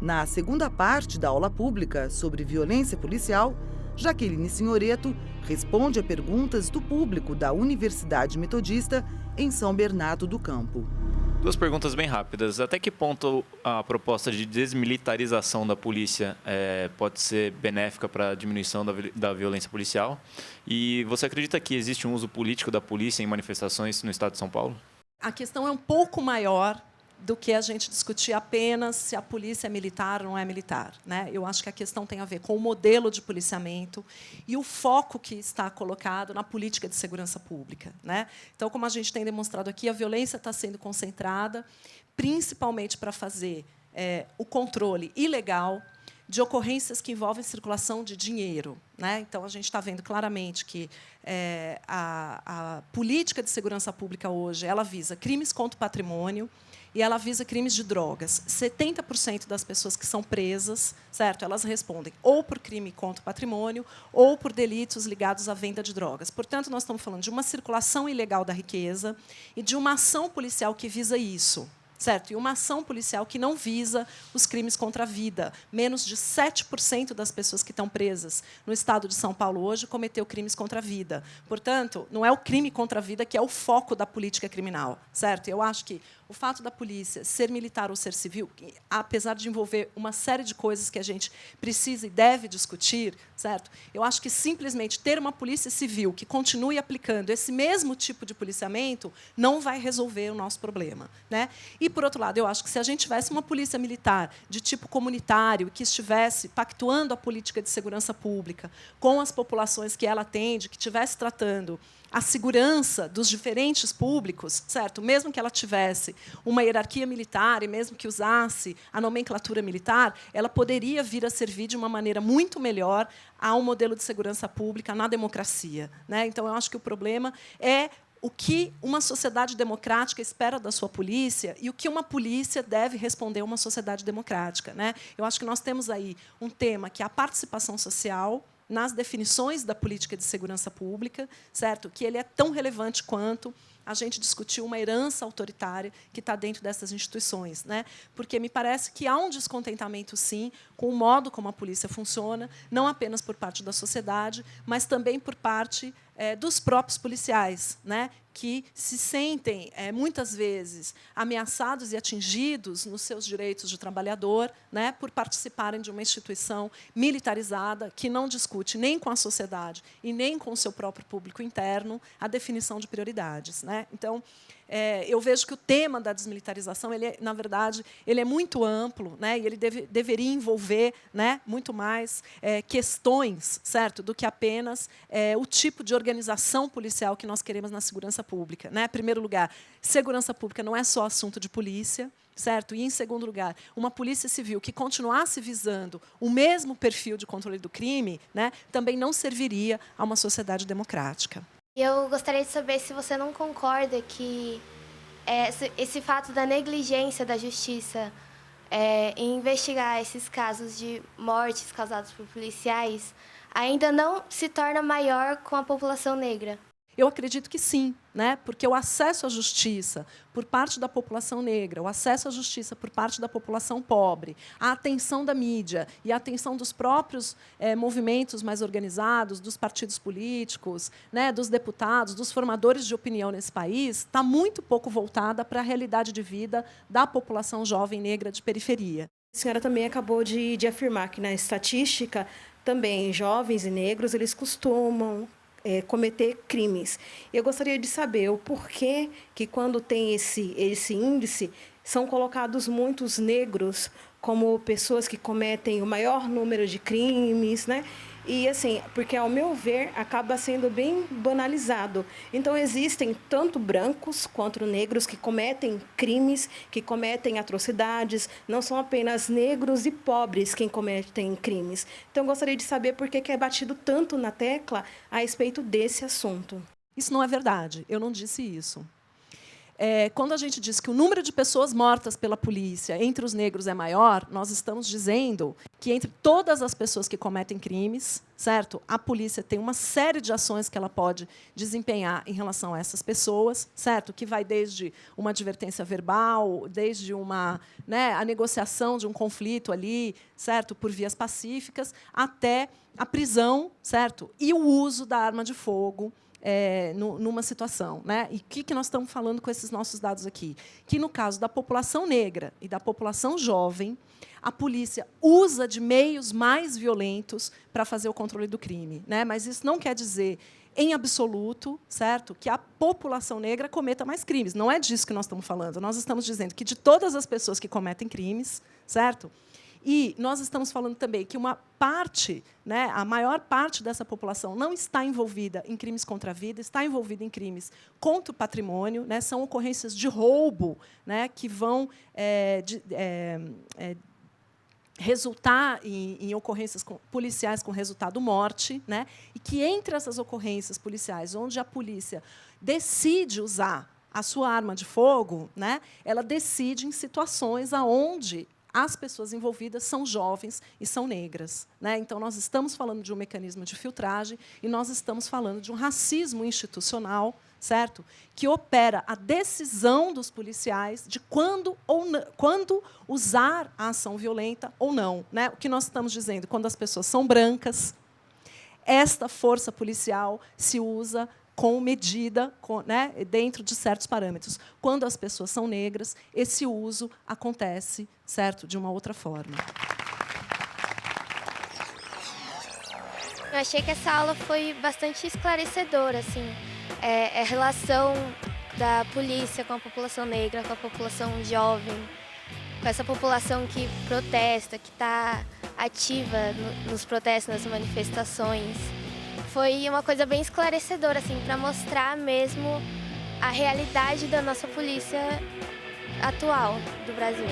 Na segunda parte da aula pública sobre violência policial, Jaqueline Signoretto responde a perguntas do público da Universidade Metodista em São Bernardo do Campo. Duas perguntas bem rápidas. Até que ponto a proposta de desmilitarização da polícia pode ser benéfica para a diminuição da violência policial? E você acredita que existe um uso político da polícia em manifestações no estado de São Paulo? A questão é um pouco maior do que a gente discutir apenas se a polícia é militar ou não é militar, né? Eu acho que a questão tem a ver com o modelo de policiamento e o foco que está colocado na política de segurança pública, né? Então, como a gente tem demonstrado aqui, a violência está sendo concentrada principalmente para fazer o controle ilegal de ocorrências que envolvem circulação de dinheiro, né? Então, a gente está vendo claramente que a política de segurança pública hoje ela visa crimes contra o patrimônio, e ela visa crimes de drogas. 70% das pessoas que são presas, certo, elas respondem ou por crime contra o patrimônio ou por delitos ligados à venda de drogas. Portanto, nós estamos falando de uma circulação ilegal da riqueza e de uma ação policial que visa isso. Certo? E uma ação policial que não visa os crimes contra a vida. Menos de 7% das pessoas que estão presas no estado de São Paulo hoje cometeu crimes contra a vida. Portanto, não é o crime contra a vida que é o foco da política criminal. Certo? Eu acho que o fato da polícia ser militar ou ser civil, apesar de envolver uma série de coisas que a gente precisa e deve discutir, certo? Eu acho que simplesmente ter uma polícia civil que continue aplicando esse mesmo tipo de policiamento não vai resolver o nosso problema, né? E, por outro lado, eu acho que se a gente tivesse uma polícia militar de tipo comunitário, que estivesse pactuando a política de segurança pública com as populações que ela atende, que estivesse tratando a segurança dos diferentes públicos, certo? Mesmo que ela tivesse uma hierarquia militar e mesmo que usasse a nomenclatura militar, ela poderia vir a servir de uma maneira muito melhor a um modelo de segurança pública na democracia, né? Então, eu acho que o problema é o que uma sociedade democrática espera da sua polícia e o que uma polícia deve responder a uma sociedade democrática, né? Eu acho que nós temos aí um tema que é a participação social nas definições da política de segurança pública, certo? Que ele é tão relevante quanto a gente discutir uma herança autoritária que está dentro dessas instituições, né? Porque me parece que há um descontentamento, sim, com o modo como a polícia funciona, não apenas por parte da sociedade, mas também por parte dos próprios policiais, né? Que se sentem, muitas vezes, ameaçados e atingidos nos seus direitos de trabalhador, né, por participarem de uma instituição militarizada que não discute nem com a sociedade e nem com o seu próprio público interno a definição de prioridades, né? Então, eu vejo que o tema da desmilitarização, na verdade, ele é muito amplo, né, e ele deveria envolver, né, muito mais questões, certo, do que apenas o tipo de organização policial que nós queremos na segurança pública, né? Em primeiro lugar, segurança pública não é só assunto de polícia, certo? E, em segundo lugar, uma polícia civil que continuasse visando o mesmo perfil de controle do crime, né, também não serviria a uma sociedade democrática. Eu gostaria de saber se você não concorda que esse fato da negligência da justiça em investigar esses casos de mortes causadas por policiais ainda não se torna maior com a população negra. Eu acredito que sim, né? Porque o acesso à justiça por parte da população negra, o acesso à justiça por parte da população pobre, a atenção da mídia e a atenção dos próprios movimentos mais organizados, dos partidos políticos, né, dos deputados, dos formadores de opinião nesse país, está muito pouco voltada para a realidade de vida da população jovem negra de periferia. A senhora também acabou de afirmar que, na estatística, também jovens e negros eles costumam cometer crimes. Eu gostaria de saber o porquê que, quando tem esse índice, são colocados muitos negros como pessoas que cometem o maior número de crimes, né? E, assim, porque, ao meu ver, acaba sendo bem banalizado. Então, existem tanto brancos quanto negros que cometem crimes, que cometem atrocidades. Não são apenas negros e pobres quem cometem crimes. Então, gostaria de saber por que é batido tanto na tecla a respeito desse assunto. Isso não é verdade. Eu não disse isso. quando a gente diz que o número de pessoas mortas pela polícia entre os negros é maior, nós estamos dizendo que entre todas as pessoas que cometem crimes, certo? A polícia tem uma série de ações que ela pode desempenhar em relação a essas pessoas, certo? Que vai desde uma advertência verbal, desde uma, a negociação de um conflito ali, certo? Por vias pacíficas, até a prisão, certo? E o uso da arma de fogo. Numa situação. E o que nós estamos falando com esses nossos dados aqui? Que, no caso da população negra e da população jovem, a polícia usa de meios mais violentos para fazer o controle do crime. Mas isso não quer dizer, em absoluto, certo, que a população negra cometa mais crimes. Não é disso que nós estamos falando. Nós estamos dizendo que, de todas as pessoas que cometem crimes, certo? E nós estamos falando também que uma parte, a maior parte dessa população não está envolvida em crimes contra a vida, está envolvida em crimes contra o patrimônio, são ocorrências de roubo, que vão resultar em ocorrências policiais com resultado morte, e que, entre essas ocorrências policiais, onde a polícia decide usar a sua arma de fogo, ela decide em situações onde as pessoas envolvidas são jovens e são negras. Então, nós estamos falando de um mecanismo de filtragem e nós estamos falando de um racismo institucional, certo? Que opera a decisão dos policiais de quando usar a ação violenta ou não. O que nós estamos dizendo? Quando as pessoas são brancas, esta força policial se usa com medida, dentro de certos parâmetros. Quando as pessoas são negras, esse uso acontece, certo, de uma outra forma. Eu achei que essa aula foi bastante esclarecedora, assim, a relação da polícia com a população negra, com a população jovem, com essa população que protesta, que está ativa nos protestos, nas manifestações. Foi uma coisa bem esclarecedora, assim, para mostrar mesmo a realidade da nossa polícia atual do Brasil.